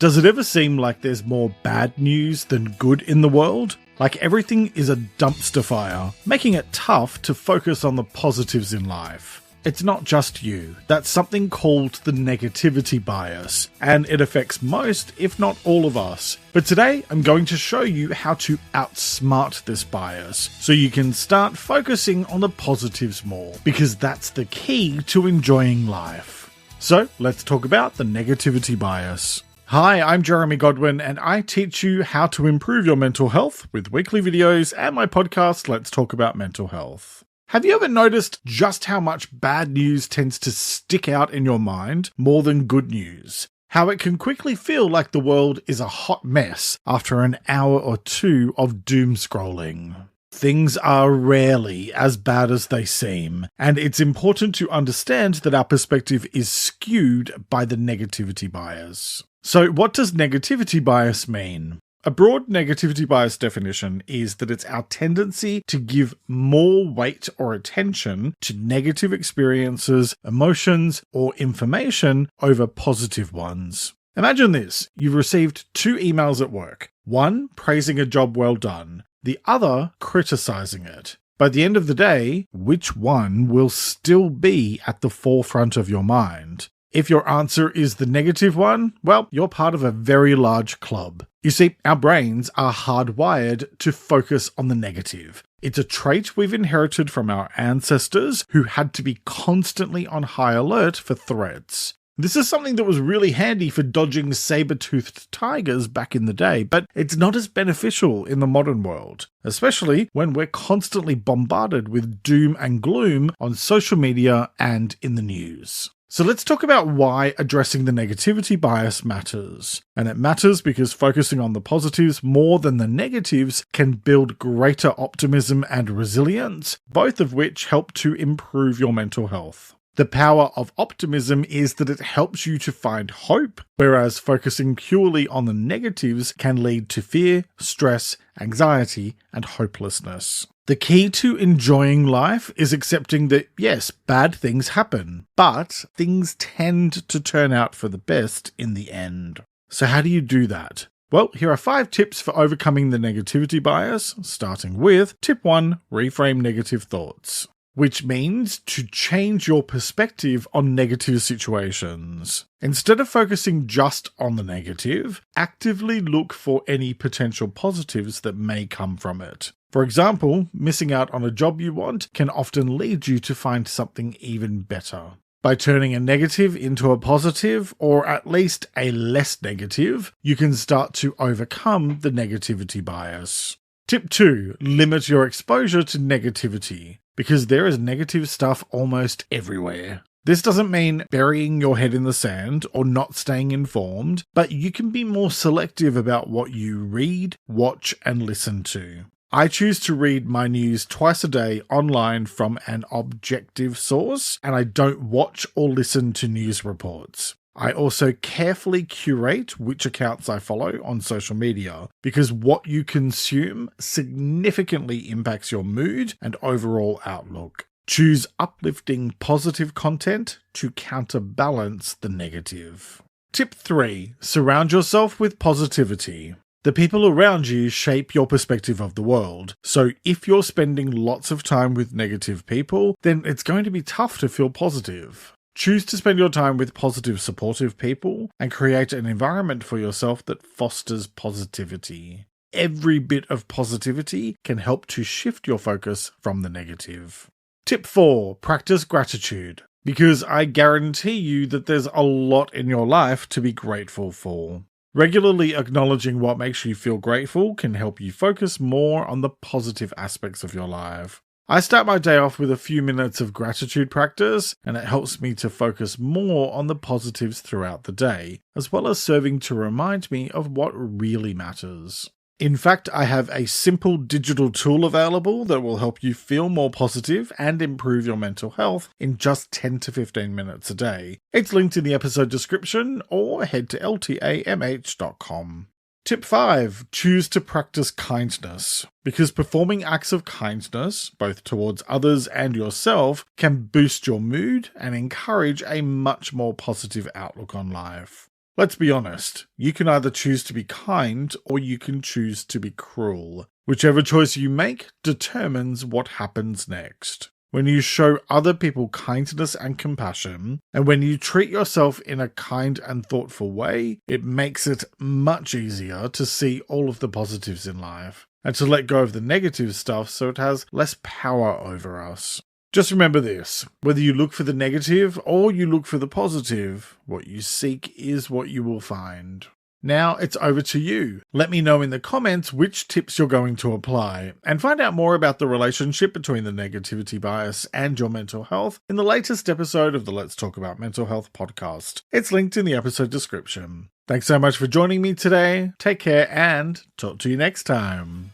Does it ever seem like there's more bad news than good in the world? Like everything is a dumpster fire, making it tough to focus on the positives in life. It's not just you. That's something called the negativity bias, and it affects most, if not all of us. But today, I'm going to show you how to outsmart this bias, so you can start focusing on the positives more, because that's the key to enjoying life. So, let's talk about the negativity bias. Hi, I'm Jeremy Godwin, and I teach you how to improve your mental health with weekly videos and my podcast, Let's Talk About Mental Health. Have you ever noticed just how much bad news tends to stick out in your mind more than good news? How it can quickly feel like the world is a hot mess after an hour or two of doom scrolling. Things are rarely as bad as they seem, and it's important to understand that our perspective is skewed by the negativity bias. So, what does negativity bias mean? A broad negativity bias definition is that it's our tendency to give more weight or attention to negative experiences, emotions, or information over positive ones. Imagine this. You've received 2 emails at work. One praising a job well done, the other criticizing it. By the end of the day, which one will still be at the forefront of your mind? If your answer is the negative one, well, you're part of a very large club. You see, our brains are hardwired to focus on the negative. It's a trait we've inherited from our ancestors who had to be constantly on high alert for threats. This is something that was really handy for dodging saber-toothed tigers back in the day, but it's not as beneficial in the modern world, especially when we're constantly bombarded with doom and gloom on social media and in the news. So let's talk about why addressing the negativity bias matters. And it matters because focusing on the positives more than the negatives can build greater optimism and resilience, both of which help to improve your mental health. The power of optimism is that it helps you to find hope, whereas focusing purely on the negatives can lead to fear, stress, anxiety, and hopelessness. The key to enjoying life is accepting that, yes, bad things happen, but things tend to turn out for the best in the end. So how do you do that? Well, here are 5 tips for overcoming the negativity bias, starting with tip 1, reframe negative thoughts, which means to change your perspective on negative situations. Instead of focusing just on the negative, actively look for any potential positives that may come from it. For example, missing out on a job you want can often lead you to find something even better. By turning a negative into a positive, or at least a less negative, you can start to overcome the negativity bias. Tip 2, limit your exposure to negativity, because there is negative stuff almost everywhere. This doesn't mean burying your head in the sand or not staying informed, but you can be more selective about what you read, watch, and listen to. I choose to read my news twice a day online from an objective source, and I don't watch or listen to news reports. I also carefully curate which accounts I follow on social media, because what you consume significantly impacts your mood and overall outlook. Choose uplifting, positive content to counterbalance the negative. Tip 3, surround yourself with positivity. The people around you shape your perspective of the world, so if you're spending lots of time with negative people, then it's going to be tough to feel positive. Choose to spend your time with positive, supportive people and create an environment for yourself that fosters positivity. Every bit of positivity can help to shift your focus from the negative. Tip 4, practice gratitude, because I guarantee you that there's a lot in your life to be grateful for. Regularly acknowledging what makes you feel grateful can help you focus more on the positive aspects of your life. I start my day off with a few minutes of gratitude practice, and it helps me to focus more on the positives throughout the day, as well as serving to remind me of what really matters. In fact, I have a simple digital tool available that will help you feel more positive and improve your mental health in just 10 to 15 minutes a day. It's linked in the episode description, or head to ltamh.com. Tip 5, choose to practice kindness, because performing acts of kindness, both towards others and yourself, can boost your mood and encourage a much more positive outlook on life. Let's be honest, you can either choose to be kind or you can choose to be cruel. Whichever choice you make determines what happens next. When you show other people kindness and compassion, and when you treat yourself in a kind and thoughtful way, it makes it much easier to see all of the positives in life, and to let go of the negative stuff so it has less power over us. Just remember this, whether you look for the negative or you look for the positive, what you seek is what you will find. Now it's over to you. Let me know in the comments which tips you're going to apply, and find out more about the relationship between the negativity bias and your mental health in the latest episode of the Let's Talk About Mental Health podcast. It's linked in the episode description. Thanks so much for joining me today. Take care and talk to you next time.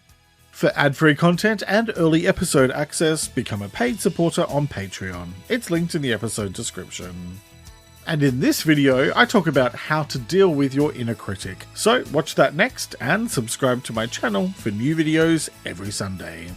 For ad-free content and early episode access, become a paid supporter on Patreon. It's linked in the episode description. And in this video, I talk about how to deal with your inner critic. So watch that next and subscribe to my channel for new videos every Sunday.